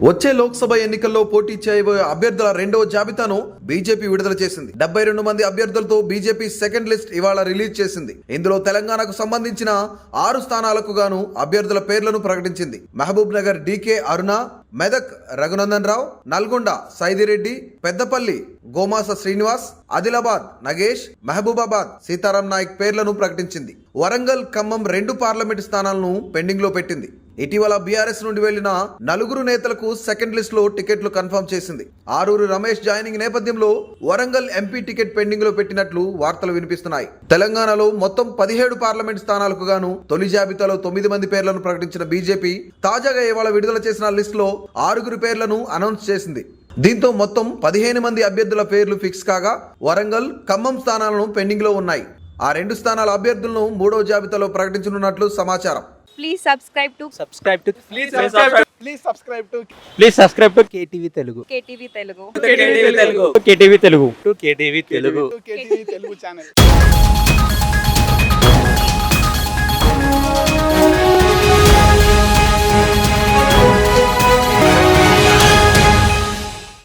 వచ్చే లోక్సభ ఎన్నికల్లో పోటీ చేయబోయే అభ్యర్థుల రెండవ జాబితాను బీజేపీ విడుదల చేసింది. 72 మంది అభ్యర్థులతో బీజేపీ సెకండ్ లిస్ట్ ఇవాళ రిలీజ్ చేసింది. ఇందులో తెలంగాణకు సంబంధించిన 6 స్థానాలకు గాను అభ్యర్థుల పేర్లను ప్రకటించింది. మహబూబ్ నగర్ డీకే అరుణ, మెదక్ రఘునందన్ రావు, నల్గొండ సైదిరెడ్డి, పెద్దపల్లి గోమాస శ్రీనివాస్, ఆదిలాబాద్ నగేష్, మహబూబాబాద్ సీతారాం నాయక్ పేర్లను ప్రకటించింది. వరంగల్, ఖమ్మం 2 పార్లమెంటు స్థానాలను పెండింగ్ లో పెట్టింది. ఇటీవల బీఆర్ఎస్ నుండి వెళ్లిన 4 నేతలకు సెకండ్ లిస్ట్ లో టికెట్లు కన్ఫర్మ్ చేసింది. ఆరూరు రమేష్ జాయినింగ్ నేపథ్యంలో వరంగల్ ఎంపీ టికెట్ పెండింగ్ లో పెట్టినట్లు వార్తలు వినిపిస్తున్నాయి. తెలంగాణలో మొత్తం 17 పార్లమెంట్ స్థానాలకు గాను తొలి జాబితాలో 9 మంది పేర్లను ప్రకటించిన బీజేపీ తాజాగా ఇవాళ విడుదల చేసిన లిస్ట్ లో 6 పేర్లను అనౌన్స్ చేసింది. దీంతో మొత్తం 15 మంది అభ్యర్థుల పేర్లు ఫిక్స్ కాగా వరంగల్, ఖమ్మం స్థానాలను పెండింగ్ లో ఉన్నాయి. ఆ 2 స్థానాల అభ్యర్థులను 3వ జాబితాలో ప్రకటించనున్నట్లు సమాచారం. Please subscribe to KTV Telugu. KTV Telugu. KTV Telugu channel.